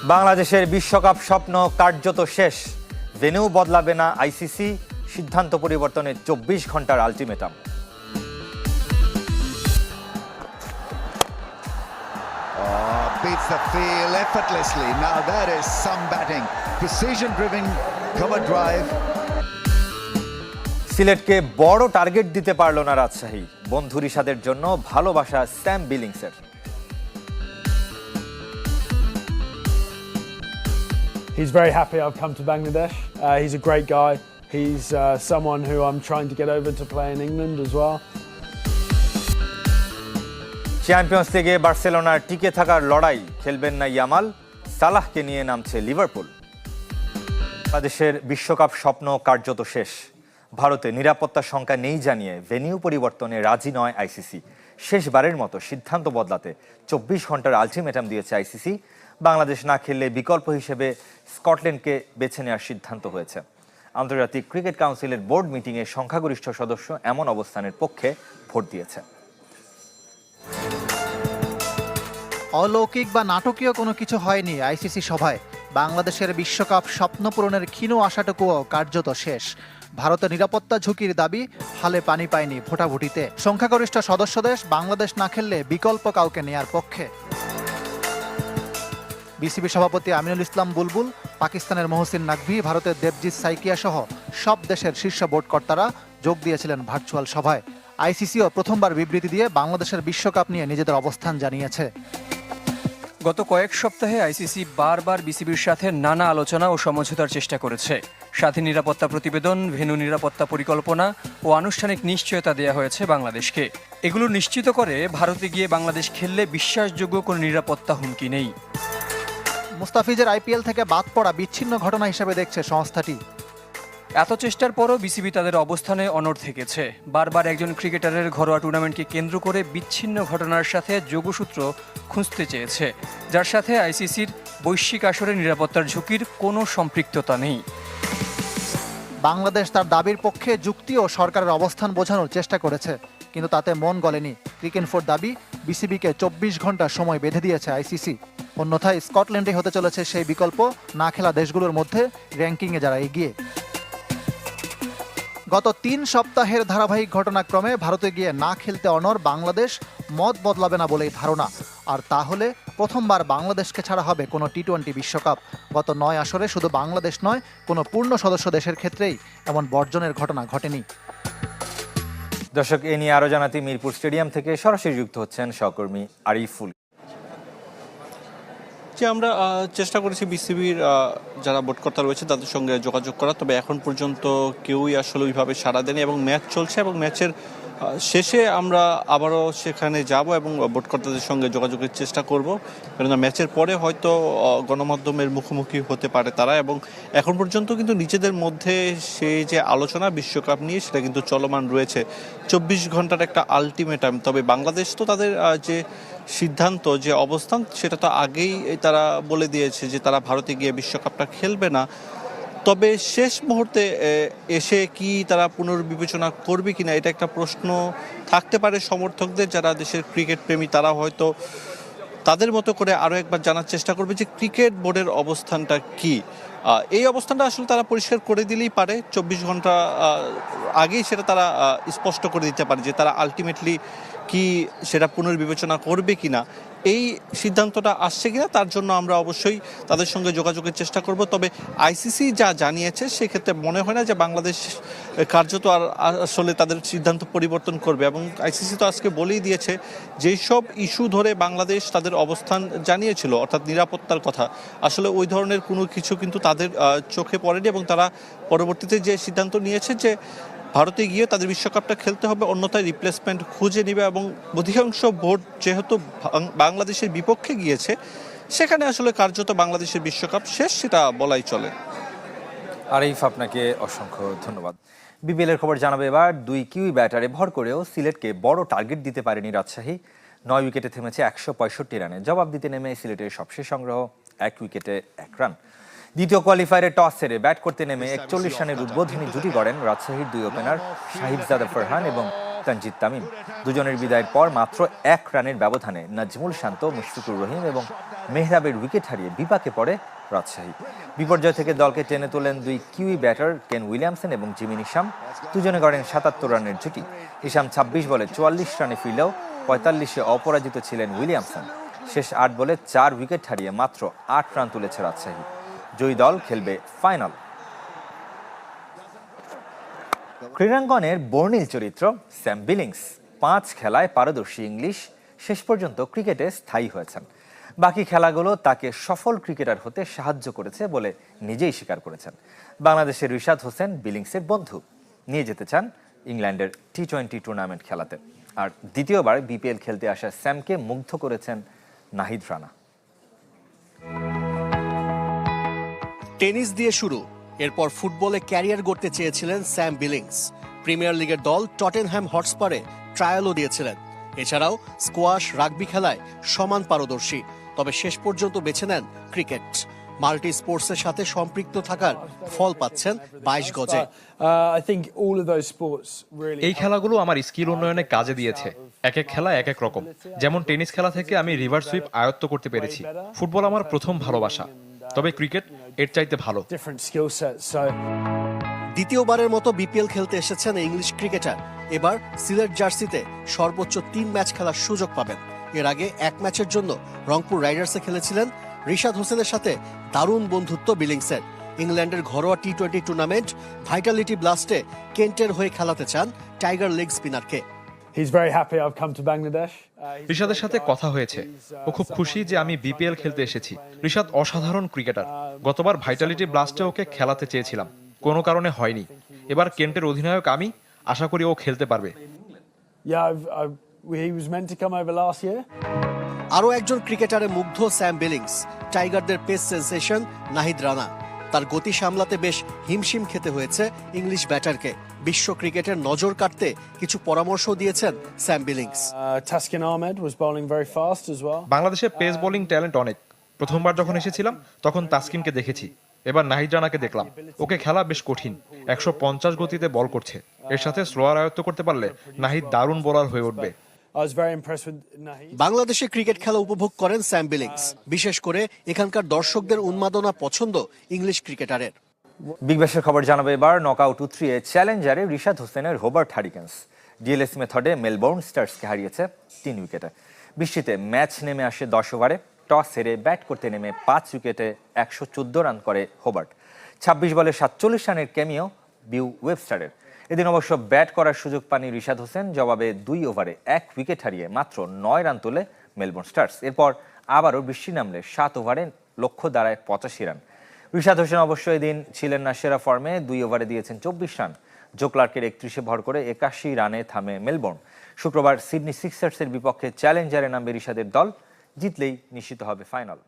বাংলাদেশের বিশ্বকাপ স্বপ্ন কার্যত শেষ। ভেন্যু বদলাবে না আইসিসি, সিদ্ধান্ত পরিবর্তনে 24 ঘন্টার ultimatum. Beats the field effortlessly. Now that is some batting. Precision-driven cover drive. সিলেটকে বড় টার্গেট দিতে পারল না রাজশাহী। বন্ধু রিশাদের জন্য ভালোবাসা Sam বিলিংসের। He's very happy I've come to Bangladesh. He's a great guy. He's someone who I'm trying to get over to play in England as well. Champions লিগে বার্সেলোনার টিকে থাকার লড়াই, খেলবেন না ইয়ামাল, সালাহকে নিয়ে নামছে লিভারপুল। বাংলাদেশের বিশ্বকাপ স্বপ্ন কার্যত শেষ। ভারতে নিরাপত্তার শঙ্কা নেই জানিয়ে ভেন্যু পরিবর্তনে রাজি নয় আইসিসি। শেষবারের মতো সিদ্ধান্ত বদলাতে 24 ঘন্টার আলটিমেটাম দিয়েছে আইসিসি। বাংলাদেশ না খেললে বিকল্প হিসেবে স্কটল্যান্ডকে বেছে নেওয়ার সিদ্ধান্ত হয়েছে। আন্তর্জাতিক ক্রিকেট কাউন্সিলের বোর্ড মিটিংয়ে সংখ্যাগরিষ্ঠ সদস্য এমন অবস্থানের পক্ষে ভোট দিয়েছে। অলৌকিক বা নাটকীয় কোনো কিছু হয়নি আইসিসি সভায়। বাংলাদেশের বিশ্বকাপ স্বপ্ন পূরণের ক্ষীণ আশাটুকুও কার্যত শেষ। ভারতের নিরাপত্তা ঝুঁকির দাবি হালে পানি পায়নি ভোটাভুটিতে। সংখ্যাগরিষ্ঠ সদস্য দেশ বাংলাদেশ না খেললে বিকল্প কাউকে নেয়ার পক্ষে। বিসিবি সভাপতি আমিনুল ইসলাম বুলবুল, পাকিস্তানের মহসিন নাকভি, ভারতের দেবজিৎ সাইকিয়া সহ সব দেশের শীর্ষ বোর্ড কর্তারা যোগ দিয়েছিলেন ভার্চুয়াল সভায়। আইসিসিও প্রথমবার বিবৃতি দিয়ে বাংলাদেশের বিশ্বকাপ নিয়ে নিজেদের অবস্থান জানিয়েছে। গত কয়েক সপ্তাহে আইসিসি বারবার বিসিবির সাথে নানা আলোচনা ও সমঝোতার চেষ্টা করেছে। স্বাধীন নিরাপত্তা প্রতিবেদন, ভেন্যু নিরাপত্তা পরিকল্পনা ও আনুষ্ঠানিক নিশ্চয়তা দেওয়া হয়েছে বাংলাদেশকে। এগুলো নিশ্চিত করে ভারতে গিয়ে বাংলাদেশ খেললে বিশ্বাসযোগ্য কোনো নিরাপত্তা হুমকি নেই। মুস্তাফিজের আইপিএল থেকে বাদ পড়া বিচ্ছিন্ন ঘটনা হিসেবে দেখছে সংস্থাটি। এত চেষ্টার পরও বিসিবি তাদের অবস্থানে অনড় থেকেছে। বারবার একজন ক্রিকেটারের ঘরোয়া টুর্নামেন্টকে কেন্দ্র করে বিচ্ছিন্ন ঘটনার সাথে যোগসূত্র খুঁজতে চেয়েছে, যার সাথে আইসিসির বৈশ্বিক আসরে নিরাপত্তার ঝুঁকির কোনো সম্পৃক্ততা নেই। বাংলাদেশ তার দাবির পক্ষে যুক্তি ও সরকারের অবস্থান বোঝানোর চেষ্টা করেছে, কিন্তু তাতে মন গলেনি। ক্রিকেনফোর দাবি বিসিবিকে 24 ঘন্টা সময় বেঁধে দিয়েছে আইসিসি। অন্যথায় স্কটল্যান্ডে হতে চলেছে সেই বিকল্প না খেলা দেশগুলোর মধ্যে র্যাঙ্কিংয়ে যারা এগিয়ে। গত 3 সপ্তাহের ধারাবাহিক ঘটনাক্রমে ভারতে গিয়ে না খেলতে অনড় বাংলাদেশ মত বদলাবে না বলেই ধারণা। আর তাহলে প্রথমবার বাংলাদেশকে ছাড়া হবে কোনো টি-20 বিশ্বকাপ। গত 9 আসরে শুধু বাংলাদেশ নয়, কোনো পূর্ণ সদস্য দেশের ক্ষেত্রেই এমন বর্জনের ঘটনা ঘটেনি। দর্শক, এ নিয়ে আরো জানাতে মিরপুর স্টেডিয়াম থেকে সরাসরি যুক্ত হচ্ছেন সহকর্মী আরিফুল। যে আমরা চেষ্টা করেছি বিসিবির যারা বোর্ডকর্তা রয়েছে তাদের সঙ্গে যোগাযোগ করা, তবে এখন পর্যন্ত কেউই আসলে ওইভাবে সাড়া দেয়নি এবং ম্যাচ চলছে এবং ম্যাচের শেষে আমরা আবারও সেখানে যাব এবং বোর্ডকর্তাদের সঙ্গে যোগাযোগের চেষ্টা করব, কেননা ম্যাচের পরে হয়তো গণমাধ্যমের মুখোমুখি হতে পারে তারা। এবং এখন পর্যন্ত কিন্তু নিজেদের মধ্যে সেই যে আলোচনা বিশ্বকাপ নিয়ে সেটা কিন্তু চলমান রয়েছে। 24 ঘন্টার একটা আলটিমেটাম। তবে বাংলাদেশ তো তাদের যে সিদ্ধান্ত, যে অবস্থান, সেটা তো আগেই তারা বলে দিয়েছে যে তারা ভারতে গিয়ে বিশ্বকাপটা খেলবে না। তবে শেষ মুহূর্তে এসে কি তারা পুনর্বিবেচনা করবে কিনা এটা একটা প্রশ্ন থাকতে পারে সমর্থকদের। যারা দেশের ক্রিকেট প্রেমী তারা হয়তো তাদের মতো করে আরও একবার জানার চেষ্টা করবে যে ক্রিকেট বোর্ডের অবস্থানটা কি। এই অবস্থানটা আসলে তারা পরিষ্কার করে দিলেই পারে, 24 ঘন্টা আগেই সেটা তারা স্পষ্ট করে দিতে পারে যে তারা আলটিমেটলি কি সেটা পুনর্বিবেচনা করবে কিনা। এই সিদ্ধান্তটা আসছে কিনা তার জন্য আমরা অবশ্যই তাদের সঙ্গে যোগাযোগের চেষ্টা করব। তবে আইসিসি যা জানিয়েছে সেক্ষেত্রে মনে হয় না যে বাংলাদেশ কার্যত আর আসলে তাদের সিদ্ধান্ত পরিবর্তন করবে। এবং আইসিসি তো আজকে বলেই দিয়েছে যেই সব ইস্যু ধরে বাংলাদেশ তাদের অবস্থান জানিয়েছিল, অর্থাৎ নিরাপত্তার কথা, আসলে ওই ধরনের কোনো কিছু কিন্তু তাদের চোখে পড়েনি এবং তারা পরবর্তীতে যে সিদ্ধান্ত নিয়েছে যে ভারতে গিয়ে তাদের বিশ্বকাপটা খেলতে হবে, অন্যথায় রিপ্লেসমেন্ট খুঁজে নেবে। এবং অধিকাংশ ভোট যেহেতু বাংলাদেশের বিপক্ষে গিয়েছে, সেখানে আসলে কার্যত বাংলাদেশের বিশ্বকাপ শেষ, সেটা বলাই চলে। আরিফ, আপনাকে অসংখ্য ধন্যবাদ। বিপিএলের খবর জানাবে এবার। 2 কিউই ব্যাটারে ভর করেও সিলেটকে বড় টার্গেট দিতে পারেনি রাজশাহী। 9 উইকেটে থেমেছে 165 রানে। জবাব দিতে নেমে সিলেটের সবশেষ সংগ্রহ 1 উইকেটে 1 রান। দ্বিতীয় কোয়ালিফায়ারে টস হেরে ব্যাট করতে নেমে 41 রানের উদ্বোধনী জুটি গড়েন রাজশাহীর 2 ওপেনার সাহিবজাদা ফরহান এবং তানজিদ তামিম। দুজনের বিদায়ের পর মাত্র 1 রানের ব্যবধানে নাজমুল শান্ত, মুশফিকুর রহিম এবং মেহরাবের উইকেট হারিয়ে বিপাকে পড়ে রাজশাহী। বিপর্যয় থেকে দলকে টেনে তোলেন দুই কিউই ব্যাটার কেন উইলিয়ামসন এবং জিমি নিশাম। দুজনে গড়েন 77 রানের জুটি। নিশাম 26 বলে 44 রানে ফিরলেও 45-এ অপরাজিত ছিলেন উইলিয়ামসন। শেষ 8 বলে 4 উইকেট হারিয়ে মাত্র 8 রান তুলেছে রাজশাহী। জয়ী দল খেলবে ফাইনাল। ক্রীড়াঙ্গনের বর্ণিল চরিত্র স্যাম বিলিংস 5 খেলায় পারদর্শী ইংলিশ শেষ পর্যন্ত ক্রিকেটে স্থায়ী হয়েছেন। বাকি খেলাগুলো তাকে সফল ক্রিকেটার হতে সাহায্য করেছে বলে নিজেই স্বীকার করেছেন। বাংলাদেশের রিশাদ হোসেন বিলিংসের বন্ধু, নিয়ে যেতে চান ইংল্যান্ডের টি-20 টুর্নামেন্ট খেলাতে। আর দ্বিতীয়বার বিপিএল খেলতে আসা স্যামকে মুগ্ধ করেছেন নাহিদ রানা। টেনিস দিয়ে শুরু, এরপর ফুটবলে ক্যারিয়ার গড়তে চেয়েছিলেন স্যাম বিলিংস। প্রিমিয়ার লিগের দল টটেনহ্যাম হটস্পারে ট্রায়ালও দিয়েছিলেন। এছাড়াও স্কোয়াশ, রাগবি খেলায় সমান পারদর্শী, তবে শেষ পর্যন্ত বেছে নেন ক্রিকেট। মাল্টি স্পোর্টসের সাথে সম্পৃক্ত থাকার ফল পাচ্ছেন 22 গজে। এই খেলাগুলো আমার স্কিল উন্নয়নে কাজে দিয়েছে। এক এক খেলা এক এক রকম। যেমন টেনিস খেলা থেকে আমি রিভার্স সুইপ আয়ত্ত করতে পেরেছি। ফুটবল আমার প্রথম ভালোবাসা, তবে ক্রিকেট এর চাইতে ভালো। দ্বিতীয়বারের মতো বিপিএল খেলতে এসেছেন ইংলিশ ক্রিকেটার। এবার সিলেট জার্সিতে সর্বোচ্চ 3 ম্যাচ খেলার সুযোগ পাবেন। এর আগে 1 ম্যাচের জন্য রংপুর রাইডার্সে খেলেছিলেন। রিশাদ হোসেনের সাথে দারুণ বন্ধুত্ব বিলিংসের। ইংল্যান্ডের ঘরোয়া টি-20 টুর্নামেন্ট ভাইটালিটি ব্লাস্টে কেন্টের হয়ে খেলাতে চান টাইগার লেগ স্পিনারকে। রিশাদের সাথে কথা হয়েছে, ও খুব খুশি যে আমি বিপিএল খেলতে এসেছি। রিশাদ অসাধারণ ক্রিকেটার। গতবার ভাইটালিটি ব্লাস্টে ওকে খেলাতে চেয়েছিলাম, কোনো কারণে হয়নি। এবার কেন্টের অধিনায়ক আমি, আশা করি ও খেলতে পারবে। আরও একজন ক্রিকেটারে মুগ্ধ স্যাম বিলিংস, টাইগারদের পেস সেন্সেশন নাহিদ রানা। তার গতি সামলাতে বেশ হিমশিম খেতে হয়েছে ইংলিশ ব্যাটারকে। বিশ্ব ক্রিকেটের নজর কাটতে কিছু পরামর্শ দিয়েছেন স্যাম বিলিংস। বাংলাদেশের পেস বোলিং ট্যালেন্ট অনেক। প্রথমবার যখন এসেছিলাম তখন তাসকিনকে দেখেছি, এবার নাহিদ রানাকে দেখলাম। ওকে খেলা বেশ কঠিন, 150 গতিতে বল করছে। এর সাথে স্লোয়ার আয়ত্ত করতে পারলে নাহিদ দারুণ বোলার হয়ে উঠবে। বাংলাদেশে ক্রিকেট খেলা উপভোগ করেন স্যাম বিলিংস। বিশেষ করে এখানকার দর্শকদের উন্মাদনা পছন্দ ইংলিশ ক্রিকেটারের। বিগ ব্যাশের খবর জানাবে এবার। নকআউট উতরিয়ে চ্যালেঞ্জারে রিশাদ হোসেনের হোবার্ট হারিকেন্স ডিএলএস মেথডে মেলবোর্ন স্টার্সকে হারিয়েছে 3 উইকেটে। বৃষ্টিতে ম্যাচ নেমে আসে 10 ওভারে। টস হেরে ব্যাট করতে নেমে 5 উইকেটে 114 রান করে হোবার্ট। 26 বলে 47 রানের ক্যামিও বিউ ওয়েবস্টারের। এদিন অবশ্য ব্যাট করার সুযোগ পানি রিশাদ হোসেন। জবাবে 2 ওভারে 1 উইকেট হারিয়ে মাত্র 9 রান তোলে মেলবোর্ন স্টার্স। এরপর আবারও বৃষ্টি নামলে 7 ওভারে লক্ষ্য দাঁড়ায় 85 রান। রিশাদ হোসেন অবশ্য এদিন ছিলেন না সেরা ফর্মে। 2 ওভারে দিয়েছেন 24 রান। জো ক্লার্কের 31-এ ভর করে 81 রানে থামে মেলবোর্ন। শুক্রবার সিডনি সিক্সার্সের বিপক্ষে চ্যালেঞ্জারে নামবে রিশাদের দল। জিতলেই নিশ্চিত হবে ফাইনাল।